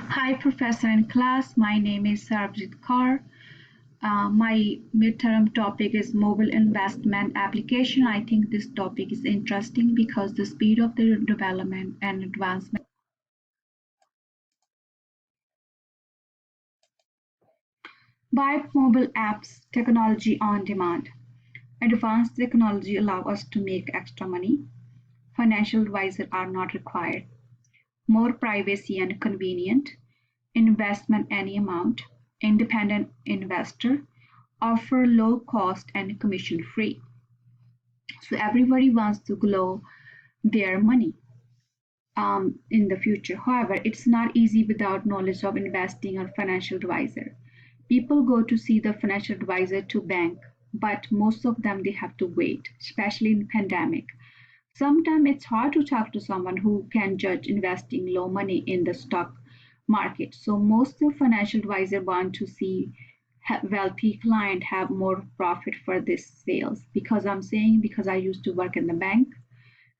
Hi, Professor and class. My name is Sarabjit Kaur. My midterm topic is mobile investment application. I think this topic is interesting because the speed of the development and advancement. By mobile apps, technology on demand. Advanced technology allow us to make extra money. Financial advisors are not required. More privacy and convenient. Investment any amount. Independent investor. Offer low cost and commission free. So everybody wants to grow their money in the future. However, it's not easy without knowledge of investing or financial advisor. People go to see the financial advisor to bank, but most of them they have to wait, especially in pandemic. Sometimes it's hard to talk to someone who can judge investing low money in the stock market. So most of financial advisor want to see wealthy client have more profit for this sales. Because I'm saying because I used to work in the bank,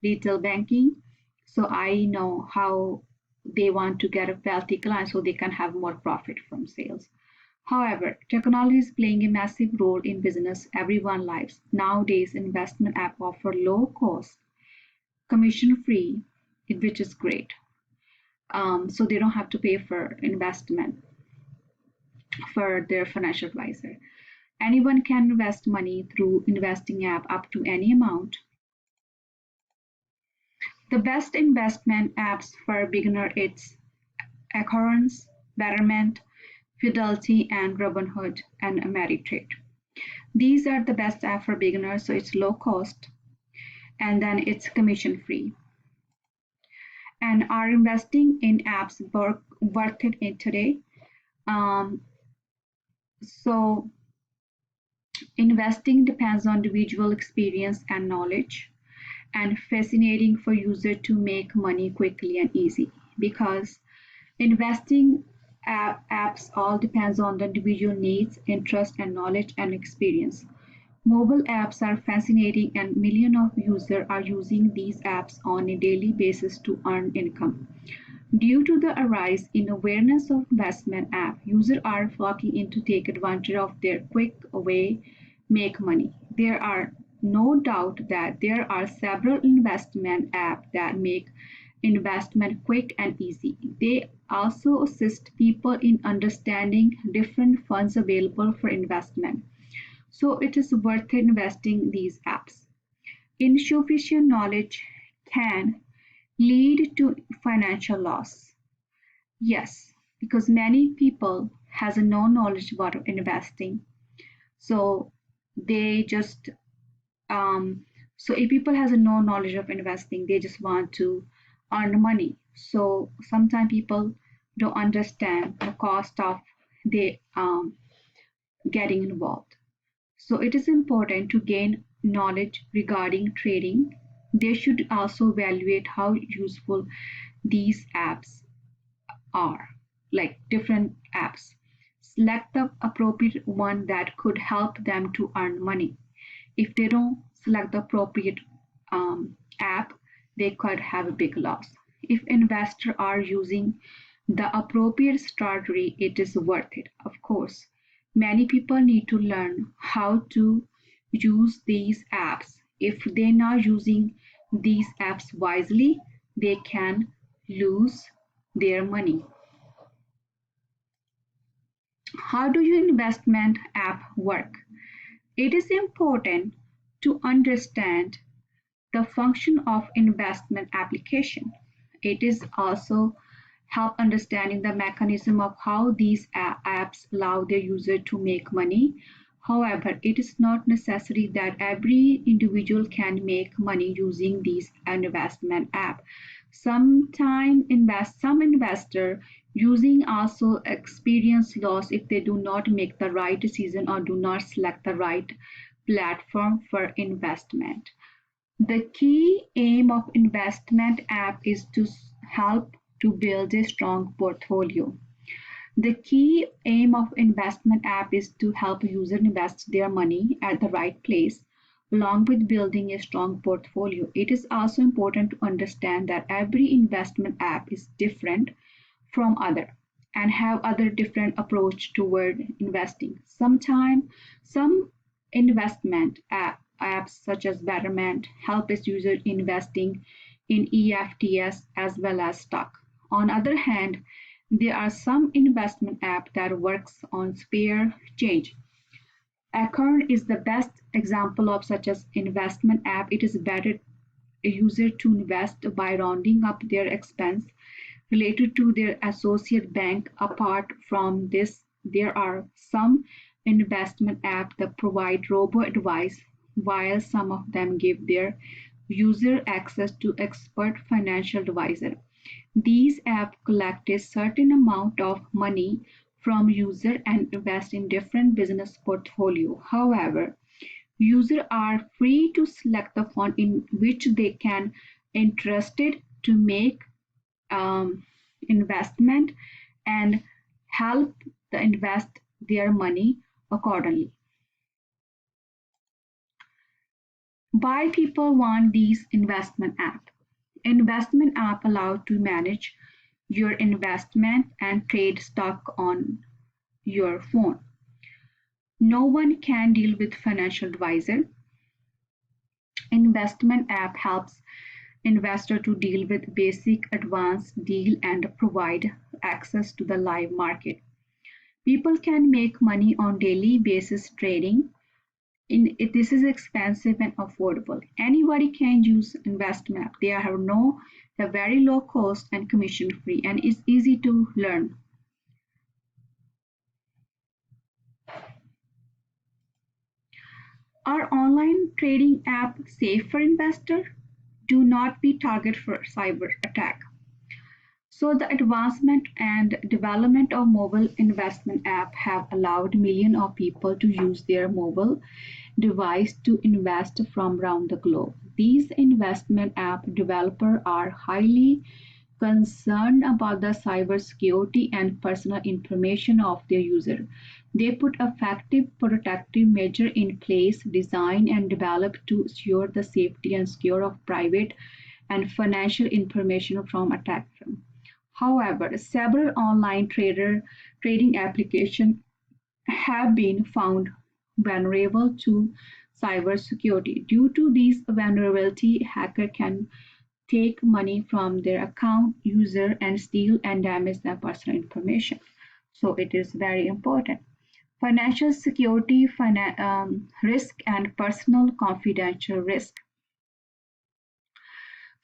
retail banking, so I know how they want to get a wealthy client so they can have more profit from sales. However, technology is playing a massive role in business everyone lives. Nowadays, investment app offer low cost, commission free, which is great. So they don't have to pay for investment for their financial advisor. Anyone can invest money through investing app up to any amount. The best investment apps for beginner it's Acorns, Betterment, Fidelity, and Robinhood and Ameritrade. These are the best app for beginners, so it's low cost and then it's commission free. And are investing in apps worth it in today? Um, so investing depends on individual experience and knowledge and fascinating for user to make money quickly and easy because investing apps all depends on the individual needs, interest and knowledge and experience. Mobile apps are fascinating and millions of users are using these apps on a daily basis to earn income. Due to the rise in awareness of investment app, users are flocking in to take advantage of their quick way make money. There are no doubt that there are several investment apps that make investment quick and easy. They also assist people in understanding different funds available for investment. So it is worth investing these apps. Insufficient knowledge can lead to financial loss. Yes, because many people has no knowledge about investing. So they just so if people has no knowledge of investing, they just want to earn money. So sometimes people don't understand the cost of they getting involved. So it is important to gain knowledge regarding trading. They should also evaluate how useful these apps are, like different apps. Select the appropriate one that could help them to earn money. If they don't select the appropriate app, they could have a big loss. If investors are using the appropriate strategy, it is worth it. Of course, many people need to learn how to use these apps. If they're not using these apps wisely, they can lose their money. How do your investment app work? It is important to understand the function of investment application. It is also help understanding the mechanism of how these apps allow their user to make money. However, it is not necessary that every individual can make money using these investment app. Some investor using also experience loss if they do not make the right decision or do not select the right platform for investment. The key aim of investment app is to help to build a strong portfolio. The key aim of investment app is to help users invest their money at the right place along with building a strong portfolio. It is also important to understand that every investment app is different from other. and have other different approach toward investing. Sometimes some investment apps such as Betterment help its user investing in EFTS as well as stock. On other hand, there are some investment app that works on spare change. Acorn is the best example of such as investment app. It is better a user to invest by rounding up their expense related to their associate bank. Apart from this, there are some investment apps that provide robo-advice, while some of them give their user access to expert financial advisor. These apps collect a certain amount of money from user and invest in different business portfolio. However, users are free to select the fund in which they can interested to make um, investment and help the invest their money accordingly. Why people want these investment app allow to manage your investment and trade stock on your phone. No one can deal with financial advisor. Investment app helps investor to deal with basic advanced deal and provide access to the live market. People can make money on daily basis trading. This is expensive and affordable. Anybody can use investment. They have no they're very low cost and commission free and it's easy to learn. Are online trading app safe for investor? Do not be target for cyber attack. So the advancement and development of mobile investment app have allowed millions of people to use their mobile device to invest from around the globe. These investment app developers are highly concerned about the cybersecurity and personal information of their user. They put effective protective measures in place, designed and developed to ensure the safety and security of private and financial information from attack. However, several online trading applications have been found vulnerable to cybersecurity. Due to these vulnerability, hacker can take money from their account user and steal and damage their personal information. So it is very important. Financial security, risk, and personal confidential risk.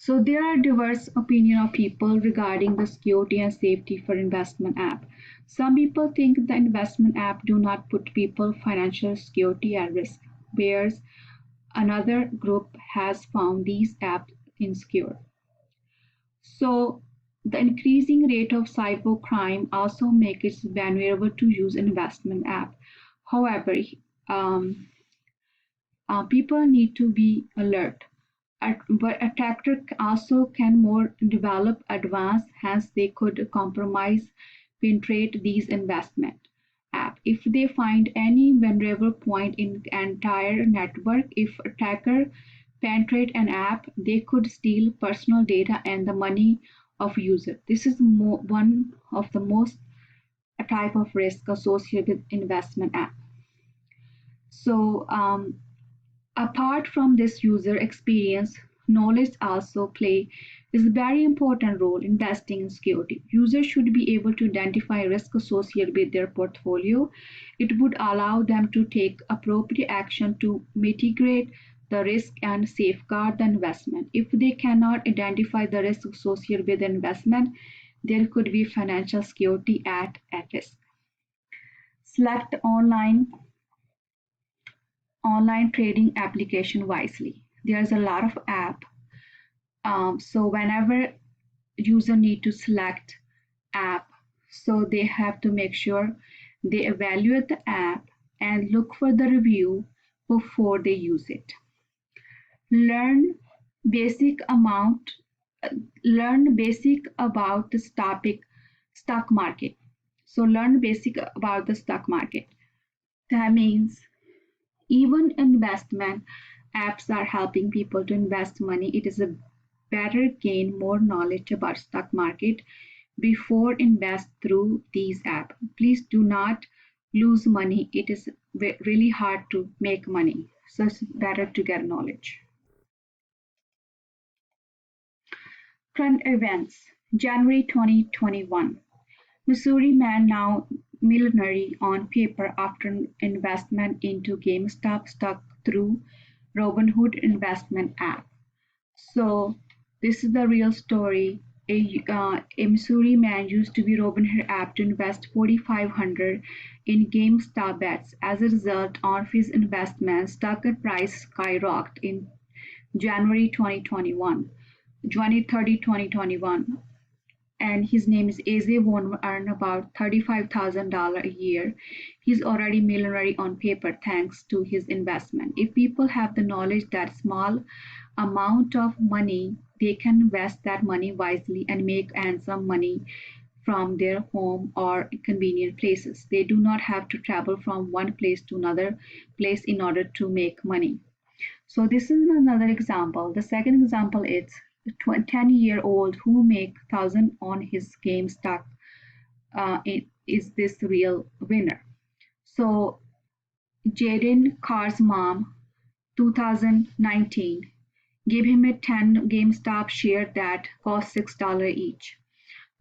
So there are diverse opinion of people regarding the security and safety for investment app. Some people think the investment app do not put people financial security at risk, whereas another group has found these apps insecure. So the increasing rate of cybercrime also makes it vulnerable to use investment app. However, um, people need to be alert. But attacker also can more develop advanced, hence they could compromise, penetrate these investment app. If they find any vulnerable point in entire network, if attacker penetrate an app, they could steal personal data and the money of user. This is one of the most type of risk associated with investment app. So apart from this user experience, knowledge also play is a very important role in investing in security. Users should be able to identify risk associated with their portfolio. It would allow them to take appropriate action to mitigate the risk and safeguard the investment. If they cannot identify the risk associated with the investment, there could be financial security at risk. Select online trading application wisely. There's a lot of app. So whenever user need to select app, so they have to make sure they evaluate the app and look for the review before they use it. Learn basic amount. Learn basic about the stock market. So learn basic about the stock market. That means even investment apps are helping people to invest money. It is a better gain more knowledge about stock market before invest through these apps. Please do not lose money. It is really hard to make money. So it's better to get knowledge. Current events January 2021. Missouri man now millionaire on paper after investment into GameStop stock through Robinhood investment app. So this is the real story. A Missouri man used to be Robinhood app to invest 4,500 in GameStop bets. As a result of his investment, stock price skyrocketed in January 2021, January 30, 2021, and his name is AZ Won earn about $35,000 a year. He's already millionaire on paper thanks to his investment. If people have the knowledge that small amount of money, they can invest that money wisely and make handsome money from their home or convenient places. They do not have to travel from one place to another place in order to make money. So this is another example. The second example is a 10-year-old who make 1,000 on his game stock. Is this real winner? So Jaden Carr's mom, 2019, gave him a 10 GameStop share that cost $6 each.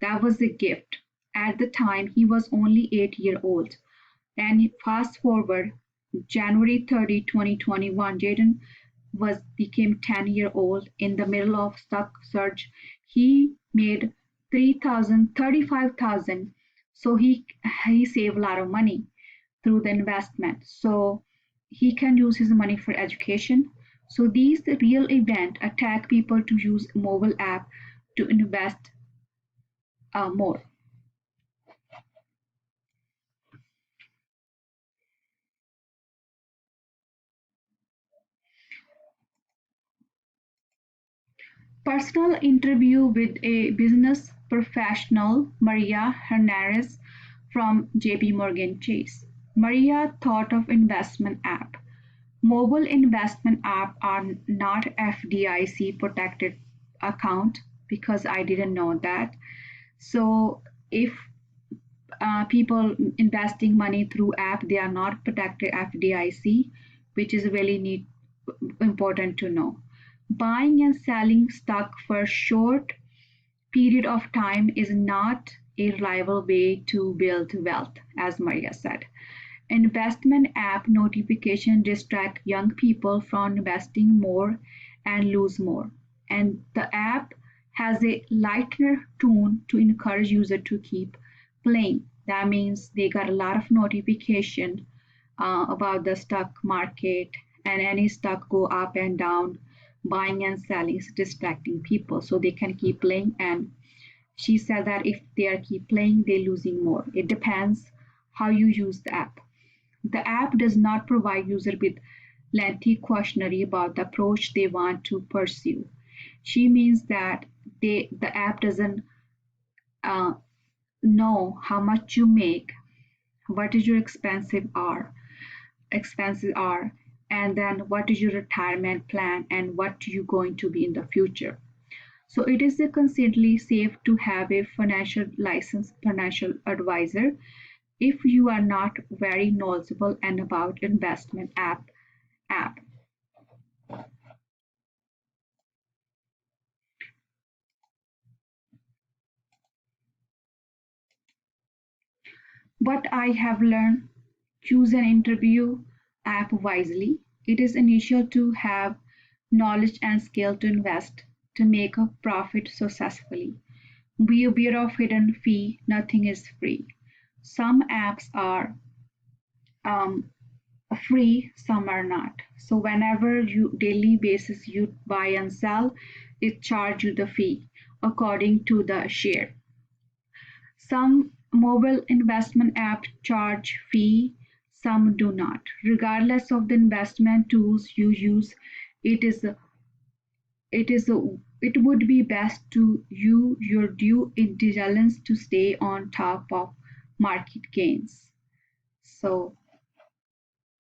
That was a gift. At the time, he was only 8 years old. And fast forward, January 30, 2021, Jaden became 10-year-old. In the middle of stock surge, he made 3,000, 35,000. So he saved a lot of money through the investment. So he can use his money for education. So these real event attack people to use mobile app to invest more. Personal interview with a business professional, Maria Hernandez from JP Morgan Chase. Maria thought of investment app. Mobile investment app are not FDIC protected account because I didn't know that. So if people investing money through app, they are not protected FDIC, which is really important to know. Buying and selling stock for short period of time is not a reliable way to build wealth, as Maria said. Investment app notification distract young people from investing more and lose more. And the app has a lighter tone to encourage user to keep playing. That means they got a lot of notification about the stock market, and any stock go up and down. Buying and selling is distracting people so they can keep playing. And she said that if they are keep playing, they're losing more. It depends how you use the app. The app does not provide user with lengthy questionnaire about the approach they want to pursue. She means that the app doesn't know how much you make, what is your expenses are, and then what is your retirement plan and what you're going to be in the future. So it is considerably safe to have a financial licensed financial advisor if you are not very knowledgeable and about investment app. But I have learned choose an interview app wisely. It is essential to have knowledge and skill to invest to make a profit successfully. Be aware of hidden fee, nothing is free. Some apps are free, some are not. So whenever you daily basis you buy and sell, it charge you the fee according to the share. Some mobile investment apps charge fee, some do not. Regardless of the investment tools you use, it is it would be best to use your due diligence to stay on top of market gains. So,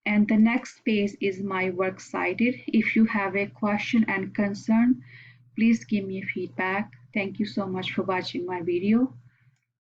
and the next page is my works cited. If you have a question and concern, please give me feedback. Thank you so much for watching my video.